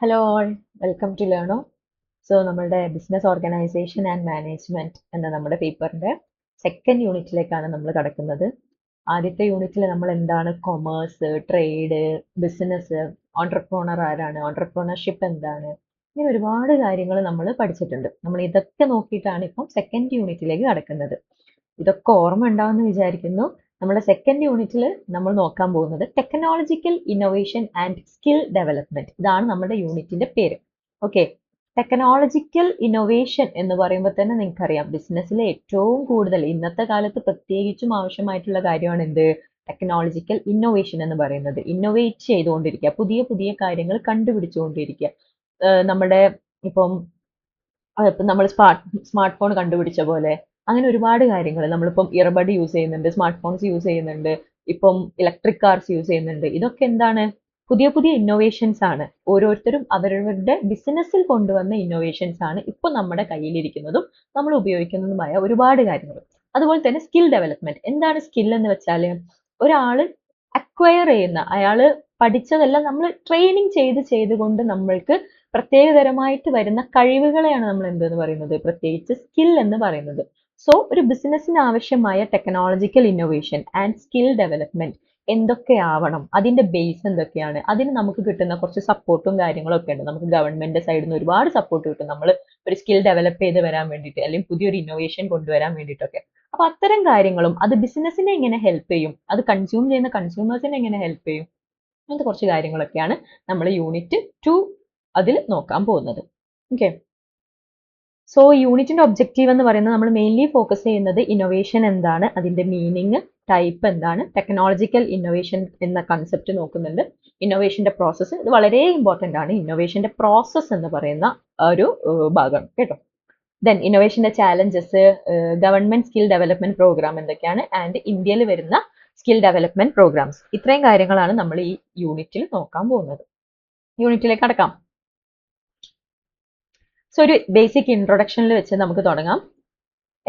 Hello all, welcome to Learno. So നമ്മളുടെ business organization and management എന്ന നമ്മുടെ പേപ്പറിന്റെ സെക്കൻഡ് യൂണിറ്റിലേക്കാണ് നമ്മൾ കടക്കുന്നത്. ആദ്യത്തെ യൂണിറ്റിൽ നമ്മൾ എന്താണ് കൊമേഴ്സ്, ട്രേഡ്, ബിസിനസ്, ഓൺട്രപ്രോണർ ആരാണ്, ഓൺട്രപ്രോണർഷിപ്പ് എന്താണ്, ഇങ്ങനെ ഒരുപാട് കാര്യങ്ങൾ നമ്മൾ പഠിച്ചിട്ടുണ്ട്. നമ്മൾ ഇതൊക്കെ നോക്കിയിട്ടാണ് ഇപ്പം സെക്കൻഡ് യൂണിറ്റിലേക്ക് കടക്കുന്നത്. ഇതൊക്കെ ഓർമ്മ ഉണ്ടാവുമെന്ന് വിചാരിക്കുന്നു. നമ്മുടെ സെക്കൻഡ് യൂണിറ്റിൽ നമ്മൾ നോക്കാൻ പോകുന്നത് technological innovation and skill development. ഇതാണ് നമ്മുടെ യൂണിറ്റിന്റെ പേര്. ഓക്കെ, ടെക്നോളജിക്കൽ ഇന്നോവേഷൻ എന്ന് പറയുമ്പോൾ തന്നെ നിങ്ങൾക്കറിയാം, ബിസിനസ്സിലെ ഏറ്റവും കൂടുതൽ ഇന്നത്തെ കാലത്ത് പ്രത്യേകിച്ചും ആവശ്യമായിട്ടുള്ള കാര്യമാണ് എന്ത്? ടെക്നോളജിക്കൽ ഇന്നോവേഷൻ എന്ന് പറയുന്നത്. ഇന്നോവേറ്റ് ചെയ്തുകൊണ്ടിരിക്കുക, പുതിയ പുതിയ കാര്യങ്ങൾ കണ്ടുപിടിച്ചുകൊണ്ടിരിക്കുക. നമ്മുടെ ഇപ്പം നമ്മൾ സ്മാർട്ട് ഫോൺ കണ്ടുപിടിച്ച പോലെ അങ്ങനെ ഒരുപാട് കാര്യങ്ങൾ നമ്മളിപ്പം ഇയർബഡ് യൂസ് ചെയ്യുന്നുണ്ട്, സ്മാർട്ട് ഫോൺസ് യൂസ് ചെയ്യുന്നുണ്ട്, ഇപ്പം ഇലക്ട്രിക് കാർസ് യൂസ് ചെയ്യുന്നുണ്ട്. ഇതൊക്കെ എന്താണ്? പുതിയ പുതിയ ഇന്നോവേഷൻസ് ആണ്. ഓരോരുത്തരും അവരവരുടെ ബിസിനസ്സിൽ കൊണ്ടുവന്ന ഇന്നോവേഷൻസ് ആണ് ഇപ്പൊ നമ്മുടെ കയ്യിലിരിക്കുന്നതും നമ്മൾ ഉപയോഗിക്കുന്നതുമായ ഒരുപാട് കാര്യങ്ങൾ. അതുപോലെ തന്നെ സ്കിൽ ഡെവലപ്മെന്റ്. എന്താണ് സ്കിൽ എന്ന് വെച്ചാൽ, ഒരാള് അക്വയർ ചെയ്യുന്ന, അയാള് പഠിച്ചതെല്ലാം നമ്മൾ ട്രെയിനിങ് ചെയ്തുകൊണ്ട് നമ്മൾക്ക് പ്രത്യേകതരമായിട്ട് വരുന്ന കഴിവുകളെയാണ് നമ്മൾ എന്തെന്ന് പറയുന്നത്? പ്രത്യേകിച്ച് സ്കിൽ എന്ന് പറയുന്നത്. സോ ഒരു ബിസിനസ്സിന് ആവശ്യമായ technological innovation and skill development എന്തൊക്കെയാവണം, അതിന്റെ ബേസ് എന്തൊക്കെയാണ്, അതിന് നമുക്ക് കിട്ടുന്ന കുറച്ച് സപ്പോർട്ടും കാര്യങ്ങളും ഒക്കെ ഉണ്ട്. നമുക്ക് ഗവൺമെന്റ് സൈഡിൽ നിന്ന് ഒരുപാട് സപ്പോർട്ട് കിട്ടും നമ്മൾ ഒരു സ്കിൽ ഡെവലപ്പ് ചെയ്ത് വരാൻ വേണ്ടിയിട്ട്, അല്ലെങ്കിൽ പുതിയൊരു ഇന്നോവേഷൻ കൊണ്ടുവരാൻ വേണ്ടിയിട്ടൊക്കെ. അപ്പൊ അത്തരം കാര്യങ്ങളും അത് ബിസിനസ്സിനെ എങ്ങനെ ഹെൽപ്പ് ചെയ്യും, അത് കൺസ്യൂം ചെയ്യുന്ന കൺസ്യൂമേഴ്സിനെ എങ്ങനെ ഹെൽപ്പ് ചെയ്യും, അങ്ങനത്തെ കുറച്ച് കാര്യങ്ങളൊക്കെയാണ് നമ്മൾ യൂണിറ്റ് 2 അതിൽ നോക്കാൻ പോകുന്നത്. ഓക്കെ, സോ യൂണിറ്റിന്റെ ഒബ്ജക്റ്റീവ് എന്ന് പറയുന്നത് നമ്മൾ മെയിൻലി ഫോക്കസ് ചെയ്യുന്നത് ഇന്നോവേഷൻ എന്താണ്, അതിന്റെ മീനിങ്, ടൈപ്പ് എന്താണ്, ടെക്നോളജിക്കൽ ഇന്നോവേഷൻ എന്ന കൺസെപ്റ്റ് നോക്കുന്നുണ്ട്. ഇന്നോവേഷന്റെ പ്രോസസ്സ്, ഇത് വളരെ ഇമ്പോർട്ടന്റ് ആണ്. ഇന്നോവേഷന്റെ പ്രോസസ്സ് എന്ന് പറയുന്ന ഒരു ഭാഗം കേട്ടോ. ദെൻ ഇന്നോവേഷന്റെ challenges, government skill development program എന്തൊക്കെയാണ്, ആൻഡ് ഇന്ത്യയിൽ വരുന്ന സ്കിൽ ഡെവലപ്മെന്റ് പ്രോഗ്രാംസ്. ഇത്രയും കാര്യങ്ങളാണ് നമ്മൾ ഈ യൂണിറ്റിൽ നോക്കാൻ പോകുന്നത്. യൂണിറ്റിലേക്ക് കടക്കാം. സോ ഒരു ബേസിക് ഇൻട്രൊഡക്ഷനിൽ വെച്ച് നമുക്ക് തുടങ്ങാം.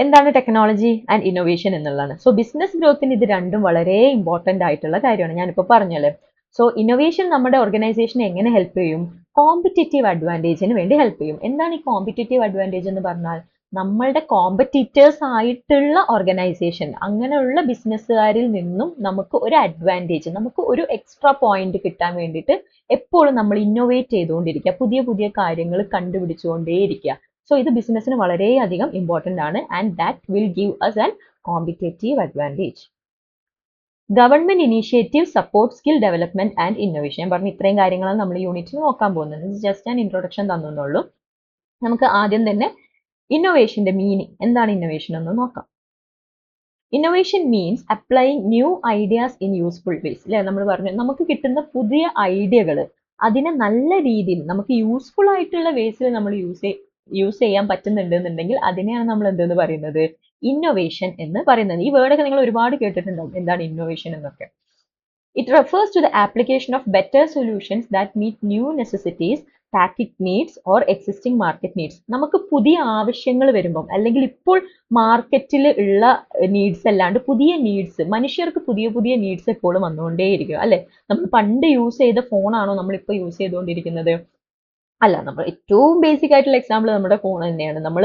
എന്താണ് ടെക്നോളജി ആൻഡ് ഇന്നോവേഷൻ എന്നുള്ളതാണ്. സോ ബിസിനസ് ഗ്രോത്തിന് ഇത് രണ്ടും വളരെ ഇമ്പോർട്ടന്റ് ആയിട്ടുള്ള കാര്യമാണ്, ഞാനിപ്പോൾ പറഞ്ഞല്ലേ. സോ ഇന്നോവേഷൻ നമ്മുടെ ഓർഗനൈസേഷനെ എങ്ങനെ ഹെൽപ്പ് ചെയ്യും? കോമ്പറ്റേറ്റീവ് അഡ്വാൻറ്റേജിന് വേണ്ടി ഹെൽപ്പ് ചെയ്യും. എന്താണ് ഈ കോമ്പറ്റേറ്റീവ് അഡ്വാൻറ്റേജ് എന്ന് പറഞ്ഞാൽ? നമ്മളുടെ കോമ്പറ്റീറ്റേഴ്സ് ആയിട്ടുള്ള ഓർഗനൈസേഷൻ, അങ്ങനെയുള്ള ബിസിനസ്സുകാരിൽ നിന്നും നമുക്ക് ഒരു അഡ്വാൻറ്റേജ്, നമുക്ക് ഒരു എക്സ്ട്രാ പോയിന്റ് കിട്ടാൻ വേണ്ടിയിട്ട് എപ്പോഴും നമ്മൾ ഇന്നോവേറ്റ് ചെയ്തുകൊണ്ടിരിക്കുക, പുതിയ പുതിയ കാര്യങ്ങൾ കണ്ടുപിടിച്ചുകൊണ്ടേയിരിക്കുക. സോ ഇത് ബിസിനസ്സിന് വളരെയധികം ഇമ്പോർട്ടന്റ് ആണ്, and that will give us an competitive advantage. Government initiative support skill development and innovation. ഞാൻ പറഞ്ഞ ഇത്രയും കാര്യങ്ങളാണ് നമ്മൾ യൂണിറ്റിൽ നോക്കാൻ പോകുന്നത്. ജസ്റ്റ് ഞാൻ ഇൻട്രൊഡക്ഷൻ തന്നുള്ളൂ. നമുക്ക് ആദ്യം തന്നെ ഇന്നോവേഷന്റെ മീനിങ് എന്താണ്, ഇന്നോവേഷൻ എന്ന് നോക്കാം. Innovation means applying new ideas in useful ways. അല്ലെ, നമ്മൾ പറഞ്ഞു നമുക്ക് കിട്ടുന്ന പുതിയ ഐഡിയകൾ അതിനെ നല്ല രീതിയിൽ നമുക്ക് യൂസ്ഫുൾ ആയിട്ടുള്ള വേസിൽ നമ്മൾ യൂസ് ചെയ്യാൻ പറ്റുന്നുണ്ട് എന്നുണ്ടെങ്കിൽ അതിനെയാണ് നമ്മൾ എന്തെന്ന് പറയുന്നത്? ഇന്നോവേഷൻ എന്ന് പറയുന്നത്. ഈ വേർഡൊക്കെ നിങ്ങൾ ഒരുപാട് കേട്ടിട്ടുണ്ടാവും, എന്താണ് ഇന്നോവേഷൻ എന്നൊക്കെ. It refers to the application of better solutions that meet new necessities, tactic needs or existing market needs. നമുക്ക് പുതിയ ആവശ്യങ്ങൾ വരുമ്പം, അല്ലെങ്കിൽ ഇപ്പോൾ മാർക്കറ്റിൽ ഉള്ള നീഡ്സ് അല്ലാണ്ട് പുതിയ നീഡ്സ്, മനുഷ്യർക്ക് പുതിയ പുതിയ നീഡ്സ് എപ്പോഴും വന്നുകൊണ്ടേയിരിക്കും അല്ലെ. നമ്മൾ പണ്ട് യൂസ് ചെയ്ത ഫോണാണോ നമ്മളിപ്പോൾ യൂസ് ചെയ്തുകൊണ്ടിരിക്കുന്നത്? അല്ല, നമ്മൾ ഏറ്റവും ബേസിക് ആയിട്ടുള്ള എക്സാമ്പിൾ നമ്മുടെ ഫോൺ തന്നെയാണ്. നമ്മൾ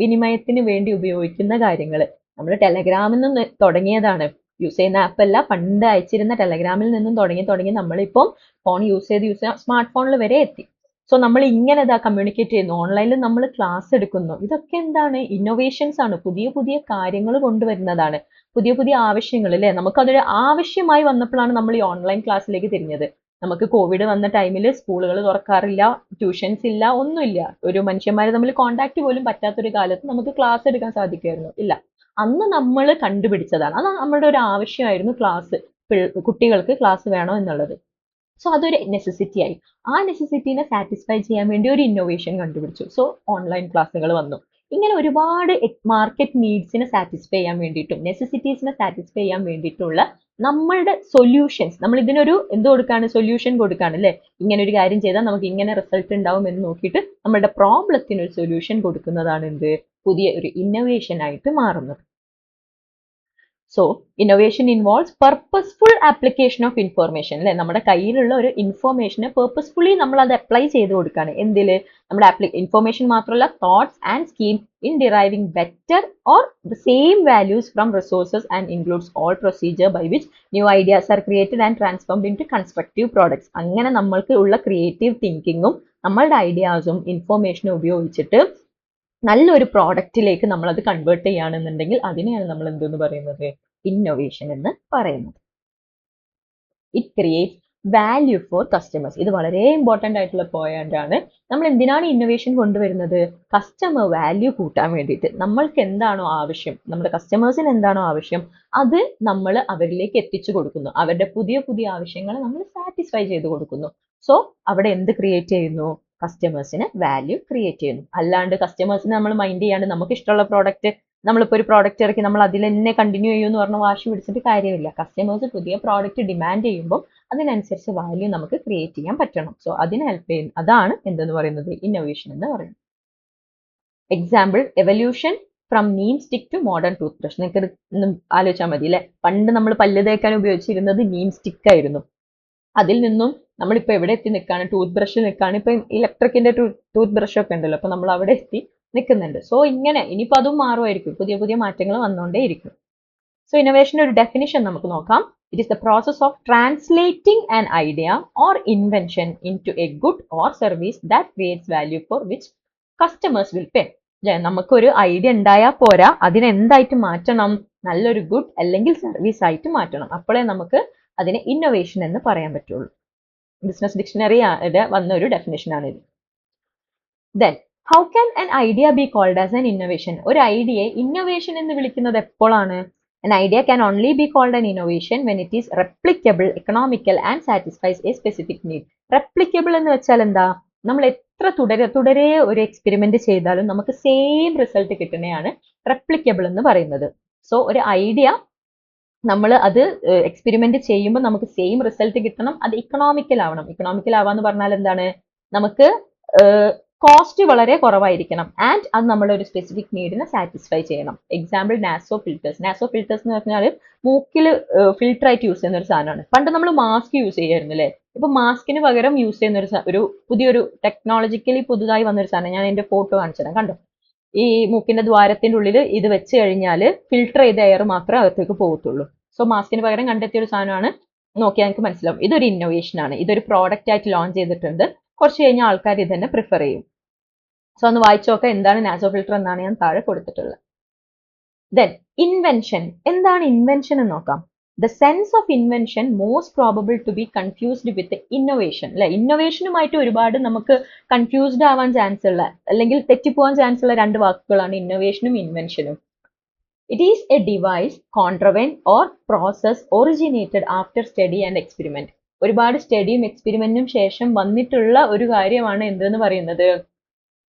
വിനിമയത്തിന് വേണ്ടി ഉപയോഗിക്കുന്ന കാര്യങ്ങൾ, നമ്മൾ ടെലഗ്രാമിൽ നിന്ന് തുടങ്ങിയതാണ്. യൂസ് ചെയ്യുന്ന ആപ്പ് അല്ല, പണ്ട് അയച്ചിരുന്ന ടെലഗ്രാമിൽ നിന്നും തുടങ്ങി നമ്മളിപ്പം ഫോൺ യൂസ് ചെയ്ത് സ്മാർട്ട് ഫോണിൽ വരെ എത്തി. സോ നമ്മൾ ഇങ്ങനെ കമ്മ്യൂണിക്കേറ്റ് ചെയ്യുന്നു, ഓൺലൈനിൽ നമ്മൾ ക്ലാസ് എടുക്കുന്നു. ഇതൊക്കെ എന്താണ്? ഇന്നോവേഷൻസ് ആണ്, പുതിയ പുതിയ കാര്യങ്ങൾ കൊണ്ടുവരുന്നതാണ്, പുതിയ പുതിയ ആവശ്യങ്ങൾ അല്ലെ. നമുക്കതൊരു ആവശ്യമായി വന്നപ്പോഴാണ് നമ്മൾ ഈ ഓൺലൈൻ ക്ലാസ്സിലേക്ക് തിരിഞ്ഞത്. നമുക്ക് കോവിഡ് വന്ന ടൈമിൽ സ്കൂളുകൾ തുറക്കാറില്ല, ട്യൂഷൻസ് ഇല്ല, ഒന്നുമില്ല. ഒരു മനുഷ്യന്മാരെ തമ്മിൽ കോണ്ടാക്ട് പോലും പറ്റാത്തൊരു കാലത്ത് നമുക്ക് ക്ലാസ് എടുക്കാൻ സാധിക്കുമായിരുന്നു? ഇല്ല. അന്ന് നമ്മൾ കണ്ടുപിടിച്ചതാണ്, അത് നമ്മളുടെ ഒരു ആവശ്യമായിരുന്നു ക്ലാസ്, കുട്ടികൾക്ക് ക്ലാസ് വേണോ എന്നുള്ളത്. സോ അതൊരു നെസസിറ്റി ആയി. ആ നെസസിറ്റിനെ സാറ്റിസ്ഫൈ ചെയ്യാൻ വേണ്ടി ഒരു ഇന്നോവേഷൻ കണ്ടുപിടിച്ചു. സോ ഓൺലൈൻ ക്ലാസ്സുകൾ വന്നു. ഇങ്ങനെ ഒരുപാട് മാർക്കറ്റ് നീഡ്സിനെ സാറ്റിസ്ഫൈ ചെയ്യാൻ വേണ്ടിയിട്ടും നെസസിറ്റീസിനെ സാറ്റിസ്ഫൈ ചെയ്യാൻ വേണ്ടിയിട്ടുള്ള നമ്മളുടെ സൊല്യൂഷൻസ്, നമ്മൾ ഇതിനൊരു എന്ത് കൊടുക്കാണ്? സൊല്യൂഷൻ കൊടുക്കാണ് അല്ലെ. ഇങ്ങനെ ഒരു കാര്യം ചെയ്താൽ നമുക്ക് ഇങ്ങനെ റിസൾട്ട് ഉണ്ടാവും എന്ന് നോക്കിയിട്ട് നമ്മളുടെ പ്രോബ്ലത്തിന് ഒരു സൊല്യൂഷൻ കൊടുക്കുന്നതാണ് എന്ത്? പുതിയ ഒരു ഇന്നോവേഷൻ ആയിട്ട് മാറുന്നത്. So innovation involves purposeful application of information അല്ലെ, നമ്മുടെ കയ്യിലുള്ള ഒരു ഇൻഫോർമേഷനെ പർപ്പസ്ഫുള്ളി നമ്മൾ അത് അപ്ലൈ ചെയ്ത് കൊടുക്കുകയാണ്. എന്തില്? നമ്മുടെ ഇൻഫോർമേഷൻ മാത്രമല്ല, thoughts and scheme in deriving better or the same values from resources and includes all procedure by which new ideas are created and transformed into constructive products. അങ്ങനെ നമ്മൾക്ക് ഉള്ള creative തിങ്കിങ്ങും നമ്മളുടെ ഐഡിയാസും ഇൻഫോർമേഷനും ഉപയോഗിച്ചിട്ട് നല്ലൊരു പ്രോഡക്റ്റിലേക്ക് നമ്മൾ അത് കൺവേർട്ട് ചെയ്യുകയാണെന്നുണ്ടെങ്കിൽ അതിനെയാണ് നമ്മൾ എന്തെന്ന് പറയുന്നത്? ഇന്നോവേഷൻ എന്ന് പറയുന്നത്. It creates value four customers. ഇത് വളരെ ഇമ്പോർട്ടൻ്റ് ആയിട്ടുള്ള പോയിന്റ് ആണ്. നമ്മൾ എന്തിനാണ് ഇന്നോവേഷൻ കൊണ്ടുവരുന്നത്? കസ്റ്റമർ വാല്യൂ കൂട്ടാൻ വേണ്ടിയിട്ട്. നമ്മൾക്ക് എന്താണോ ആവശ്യം, നമ്മുടെ കസ്റ്റമേഴ്സിന് എന്താണോ ആവശ്യം, അത് നമ്മൾ അവരിലേക്ക് എത്തിച്ചു കൊടുക്കുന്നു. അവരുടെ പുതിയ പുതിയ ആവശ്യങ്ങൾ നമ്മൾ സാറ്റിസ്ഫൈ ചെയ്ത് കൊടുക്കുന്നു. സോ അവിടെ എന്ത് ക്രിയേറ്റ് ചെയ്യുന്നു? കസ്റ്റമേഴ്സിന് വാല്യൂ ക്രിയേറ്റ് ചെയ്യുന്നു. അല്ലാണ്ട് കസ്റ്റമേഴ്സിന് നമ്മൾ മൈൻഡ് ചെയ്യാണ്ട് നമുക്ക് ഇഷ്ടമുള്ള പ്രോഡക്റ്റ്, നമ്മളിപ്പോൾ ഒരു പ്രോഡക്റ്റ് ഇറക്കി നമ്മൾ അതിൽ തന്നെ കണ്ടിന്യൂ ചെയ്യുമെന്ന് പറഞ്ഞ് വാശി പിടിച്ചിട്ട് കാര്യമില്ല. കസ്റ്റമേഴ്സ് പുതിയ പ്രോഡക്റ്റ് ഡിമാൻഡ് ചെയ്യുമ്പോൾ അതിനനുസരിച്ച് വാല്യൂ നമുക്ക് ക്രിയേറ്റ് ചെയ്യാൻ പറ്റണം. സോ അതിന് ഹെൽപ്പ് ചെയ്യുന്നു. അതാണ് എന്തെന്ന് പറയുന്നത്? ഇന്നോവേഷൻ എന്ന് പറയുന്നത്. Example, evolution from neem stick to modern toothbrush. നിങ്ങൾക്ക് ആലോചിച്ചാൽ മതി അല്ലെ, പണ്ട് നമ്മൾ പല്ല് തേക്കാൻ ഉപയോഗിച്ചിരുന്നത് നീം സ്റ്റിക്ക് ആയിരുന്നു. അതിൽ നിന്നും നമ്മളിപ്പോൾ എവിടെ എത്തി നിൽക്കുകയാണ്? ടൂത്ത് ബ്രഷിൽ നിൽക്കുകയാണ്. ഇപ്പം ഇലക്ട്രിക്കിന്റെ ടൂത്ത് ബ്രഷ് ഒക്കെ ഉണ്ടല്ലോ, അപ്പൊ നമ്മൾ അവിടെ എത്തി നിൽക്കുന്നുണ്ട്. സോ ഇങ്ങനെ ഇനിയിപ്പോൾ അതും മാറുമായിരിക്കും, പുതിയ പുതിയ മാറ്റങ്ങൾ വന്നുകൊണ്ടേ ഇരിക്കും. സോ ഇന്നോവേഷന്റെ ഒരു ഡെഫിനിഷൻ നമുക്ക് നോക്കാം. It is the process of translating an idea or invention into a good or service that creates value for which customers will pay. അല്ലെ, നമുക്കൊരു ഐഡിയ ഉണ്ടായാൽ പോരാ, അതിനെന്തായിട്ട് മാറ്റണം? നല്ലൊരു ഗുഡ് അല്ലെങ്കിൽ സർവീസ് ആയിട്ട് മാറ്റണം. അപ്പോഴേ നമുക്ക് അതിനെ ഇന്നോവേഷൻ എന്ന് പറയാൻ പറ്റുള്ളൂ. ബിസിനസ് ഡിക്ഷണറി വന്ന ഒരു ഡെഫിനിഷൻ ആണ് ഇത്. Then how can an idea be called as an innovation? ഒരു ഐഡിയയെ ഇന്നോവേഷൻ എന്ന് വിളിക്കുന്നത് എപ്പോഴാണ്? An idea can only be called an innovation when it is replicable, economical and satisfies a specific need. Replicable എന്ന് വെച്ചാൽ എന്താ? നമ്മൾ എത്ര തുടരെ ഒരു എക്സ്പെരിമെന്റ് ചെയ്താലും നമുക്ക് സെയിം റിസൾട്ട് കിട്ടുന്നതാണ് റെപ്ലിക്കബിൾ എന്ന് പറയുന്നത്. സോ ഒരു ഐഡിയ നമ്മൾ അത് എക്സ്പെരിമെന്റ് ചെയ്യുമ്പോൾ നമുക്ക് സെയിം റിസൾട്ട് കിട്ടണം. അത് ഇക്കണോമിക്കൽ ആവണം. ഇക്കണോമിക്കൽ ആവാന്ന് പറഞ്ഞാൽ എന്താണ്? നമുക്ക് കോസ്റ്റ് വളരെ കുറവായിരിക്കണം ആൻഡ് അത് നമ്മുടെ ഒരു സ്പെസിഫിക് നീഡിനെ സാറ്റിസ്ഫൈ ചെയ്യണം. എക്സാമ്പിൾ, നാസോ ഫിൽറ്റേഴ്സ്. നാസോ ഫിൽറ്റേഴ്സ് എന്ന് പറഞ്ഞാൽ മൂക്കിൽ ഫിൽറ്റർ ആയിട്ട് യൂസ് ചെയ്യുന്ന ഒരു സാധനമാണ്. പണ്ട് നമ്മൾ മാസ്ക് യൂസ് ചെയ്യായിരുന്നു അല്ലേ? ഇപ്പൊ മാസ്കിന് പകരം യൂസ് ചെയ്യുന്ന ഒരു പുതിയൊരു ടെക്നോളജിക്കലി പുതുതായി വന്നൊരു സാധനം. ഞാൻ എന്റെ ഫോട്ടോ കാണിച്ചു തരാം, കണ്ടോ? ഈ മൂക്കിന്റെ ദ്വാരത്തിന്റെ ഉള്ളിൽ ഇത് വെച്ച് കഴിഞ്ഞാൽ ഫിൽട്ടർ ചെയ്ത എയർ മാത്രമേ അകത്തേക്ക് പോകത്തുള്ളൂ. സോ മാസ്കിന് പകരം കണ്ടെത്തിയ ഒരു സാധനമാണ്. നോക്കിയാൽ എനിക്ക് മനസ്സിലാവും ഇതൊരു ഇന്നോവേഷൻ ആണ്. ഇതൊരു പ്രോഡക്റ്റ് ആയിട്ട് ലോഞ്ച് ചെയ്തിട്ടുണ്ട്. കുറച്ച് കഴിഞ്ഞാൽ ആൾക്കാർ ഇത് തന്നെ പ്രിഫർ ചെയ്യും. സോ ഒന്ന് വായിച്ചു നോക്കാം എന്താണ് നാസോ ഫിൽട്ടർ എന്നാണ് ഞാൻ താഴെ കൊടുത്തിട്ടുള്ളത്. Then invention. എന്താണ് ഇൻവെൻഷൻ എന്ന് നോക്കാം. The sense of invention most probable to be confused with innovation. അല്ലെ, ഇന്നോവേഷനുമായിട്ട് ഒരുപാട് നമുക്ക് കൺഫ്യൂസ്ഡ് ആവാൻ ചാൻസ് ഉള്ള അല്ലെങ്കിൽ തെറ്റിപ്പോവാൻ ചാൻസ് ഉള്ള രണ്ട് വാക്കുകളാണ് ഇന്നോവേഷനും ഇൻവെൻഷനും. It is a device, contrivance or process originated after study and experiment. ഒരുപാട് സ്റ്റഡിയും എക്സ്പെരിമെന്റിനും ശേഷം വന്നിട്ടുള്ള ഒരു കാര്യമാണ് എന്തെന്ന് പറയുന്നത്?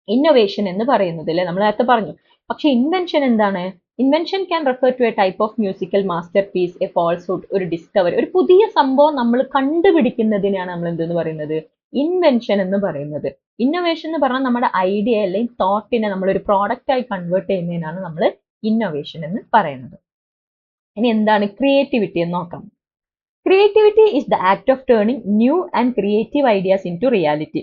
ഇന്നോവേഷൻ എന്ന് പറയുന്നത് അല്ലെ, നമ്മൾ നേരത്തെ പറഞ്ഞു. പക്ഷെ ഇൻവെൻഷൻ എന്താണ്? Invention can refer to a type of musical masterpiece, a falsehood, ഒരു ഡിസ്കവറി. ഒരു പുതിയ സംഭവം നമ്മൾ കണ്ടുപിടിക്കുന്നതിനാണ് നമ്മൾ എന്തെന്ന് പറയുന്നത്? ഇൻവെൻഷൻ എന്ന് പറയുന്നത്. ഇന്നോവേഷൻ എന്ന് പറഞ്ഞാൽ നമ്മുടെ ഐഡിയ അല്ലെങ്കിൽ തോട്ടിനെ നമ്മളൊരു പ്രോഡക്റ്റ് ആയി കൺവേർട്ട് ചെയ്യുന്നതിനാണ് നമ്മൾ ഇന്നോവേഷൻ എന്ന് പറയുന്നത്. ഇനി എന്താണ് ക്രിയേറ്റിവിറ്റി എന്ന് നോക്കാം. Creativity is the act of turning new and creative ideas into reality.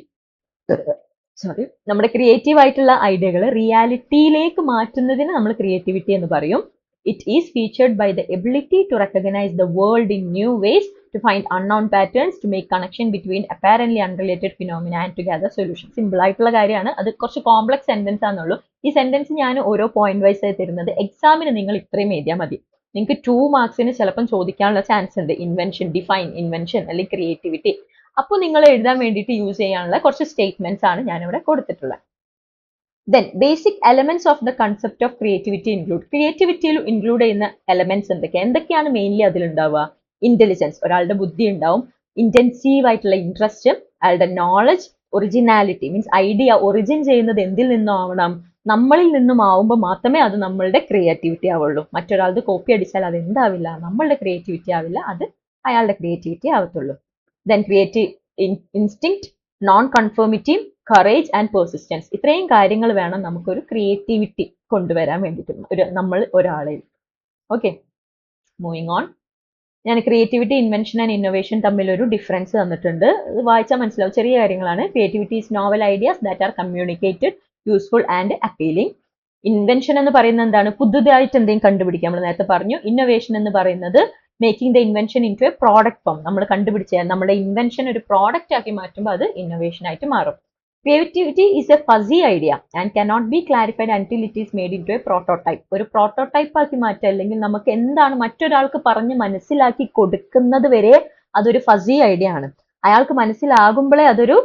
നമ്മുടെ ക്രിയേറ്റീവ് ആയിട്ടുള്ള ഐഡിയകൾ റിയാലിറ്റിയിലേക്ക് മാറ്റുന്നതിന് നമ്മൾ ക്രിയേറ്റിവിറ്റി എന്ന് പറയും. It is featured by the ability to recognize the world in new ways, to find unknown patterns, to make connection between apparently unrelated phenomena and to gather solution. Simple ആയിട്ടുള്ള കാര്യമാണ്. അത് കുറച്ച് കോംപ്ലക്സ് സെന്റൻസ് ആണെന്നുള്ളൂ. ഈ sentence ഞാൻ ഓരോ point wise ആയി തരുന്നത്. എക്സാമിന് നിങ്ങൾ ഇത്രയും എഴുതിയാൽ മതി. നിങ്ങൾക്ക് 2 മാർക്സിന് ചിലപ്പം ചോദിക്കാനുള്ള ചാൻസ് ഉണ്ട്. ഇൻവെൻഷൻ, ഡിഫൈൻ ഇൻവെൻഷൻ അല്ലെങ്കിൽ ക്രിയേറ്റിവിറ്റി. അപ്പോൾ നിങ്ങൾ എഴുതാൻ വേണ്ടിയിട്ട് യൂസ് ചെയ്യാനുള്ള കുറച്ച് സ്റ്റേറ്റ്മെന്റ്സ് ആണ് ഞാനിവിടെ കൊടുത്തിട്ടുള്ളത്. Then basic elements of the concept of creativity include. ക്രിയേറ്റിവിറ്റിയിൽ ഇൻക്ലൂഡ് ചെയ്യുന്ന എലമെന്റ്സ് എന്തൊക്കെയാണ് മെയിൻലി അതിലുണ്ടാവുക? ഇന്റലിജൻസ്, ഒരാളുടെ ബുദ്ധി ഉണ്ടാവും. ഇന്റൻസീവ് ആയിട്ടുള്ള ഇൻട്രസ്റ്റ്, അയാളുടെ knowledge, originality means idea origin ചെയ്യുന്നത് എന്തിൽ നിന്നും ആവണം? നമ്മളിൽ നിന്നും ആവുമ്പോൾ മാത്രമേ അത് നമ്മളുടെ ക്രിയേറ്റിവിറ്റി ആവുള്ളൂ. മറ്റൊരാളുടെ കോപ്പി അടിച്ചാൽ അത് എന്താവില്ല? നമ്മളുടെ ക്രിയേറ്റിവിറ്റി ആവില്ല, അത് അയാളുടെ ക്രിയേറ്റിവിറ്റി ആവത്തുള്ളൂ. Then creative instinct, non conformity, courage and persistence. ഇത്രയും കാര്യങ്ങൾ വേണം നമുക്കൊരു ക്രിയേറ്റിവിറ്റി കൊണ്ടുവരാൻ വേണ്ടിയിട്ട് നമ്മൾ ഒരാളിൽ. Okay, moving on. ഞാൻ ക്രിയേറ്റിവിറ്റി, ഇൻവെൻഷൻ ആൻഡ് ഇന്നോവേഷൻ തമ്മിലൊരു ഡിഫറൻസ് തന്നിട്ടുണ്ട്. ഇത് വായിച്ചാൽ മനസ്സിലാവും, ചെറിയ കാര്യങ്ങളാണ്. Creativity is novel ideas that are communicated, useful and appealing. Invention എന്ന് പറയുന്നത് എന്താണ്? പുതുതായിട്ട് എന്തെങ്കിലും കണ്ടുപിടിക്കുക, നമ്മൾ നേരത്തെ പറഞ്ഞു. ഇന്നോവേഷൻ എന്ന് പറയുന്നത് making the invention into a product form. നമ്മൾ കണ്ടുപിടിച്ച നമ്മുടെ ഇൻവെൻഷൻ ഒരു പ്രോഡക്റ്റ് ആക്കി മാറ്റുമ്പോൾ അത് ഇന്നോവേഷൻ ആയിട്ട് മാറും. Creativity is a fuzzy idea and cannot be clarified until it is made into a prototype. ഒരു പ്രോട്ടോടൈപ്പ് ആക്കി മാറ്റുക, അല്ലെങ്കിൽ നമുക്ക് എന്താണ് മറ്റൊരാൾക്ക് പറഞ്ഞ് മനസ്സിലാക്കി കൊടുക്കുന്നത് വരെ അതൊരു ഫസി ഐഡിയ ആണ്. അയാൾക്ക് മനസ്സിലാകുമ്പോഴേ അതൊരു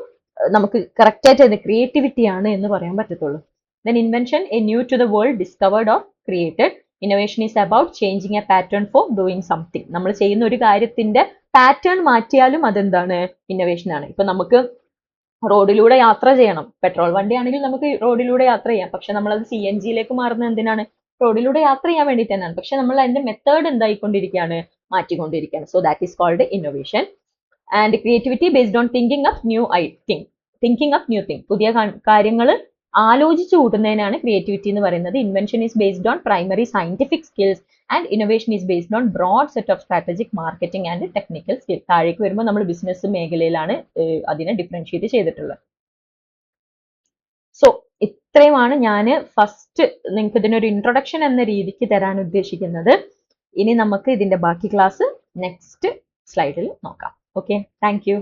നമുക്ക് കറക്റ്റ് ആയിട്ട് ക്രിയേറ്റിവിറ്റി ആണ് എന്ന് പറയാൻ പറ്റത്തുള്ളൂ. Then invention, a new to the world, discovered or created. Innovation is about changing a pattern for doing something. നമ്മൾ ചെയ്യുന്ന ഒരു കാര്യത്തിന്റെ പാറ്റേൺ മാറ്റിയാലും അതെന്താണ്? ഇന്നോവേഷൻ ആണ്. ഇപ്പൊ നമുക്ക് റോഡിലൂടെ യാത്ര ചെയ്യണം. പെട്രോൾ വണ്ടി ആണെങ്കിൽ നമുക്ക് റോഡിലൂടെ യാത്ര ചെയ്യാം. പക്ഷെ നമ്മളത് CNG യിലേക്ക് മാറുന്നത് എന്തിനാണ്? റോഡിലൂടെ യാത്ര ചെയ്യാൻ വേണ്ടിയിട്ട് തന്നെയാണ്. പക്ഷെ നമ്മൾ അതിന്റെ മെത്തേഡ് എന്തായിക്കൊണ്ടിരിക്കുകയാണ്? മാറ്റിക്കൊണ്ടിരിക്കുകയാണ്. So that is called innovation. And creativity based on thinking up new thing. പുതിയ കാര്യങ്ങൾ ആലോചിച്ചു കൂട്ടുന്നതിനാണ് ക്രിയേറ്റിവിറ്റി എന്ന് പറയുന്നത്. Invention is based on primary scientific skills and innovation is based on broad set of strategic marketing and technical skill. താഴേക്ക് വരുമ്പോൾ നമ്മൾ business മേഖലയിലാണ് അതിനെ ഡിഫറൻഷിയേറ്റ് ചെയ്തിട്ടുള്ളത്. സോ ഇത്രയുമാണ് ഞാൻ ഫസ്റ്റ് നിങ്ങൾക്ക് ഇതിനൊരു ഇൻട്രൊഡക്ഷൻ എന്ന രീതിക്ക് തരാൻ ഉദ്ദേശിക്കുന്നത്. ഇനി നമുക്ക് ഇതിന്റെ ബാക്കി ക്ലാസ് നെക്സ്റ്റ് സ്ലൈഡിൽ നോക്കാം. Okay, thank you.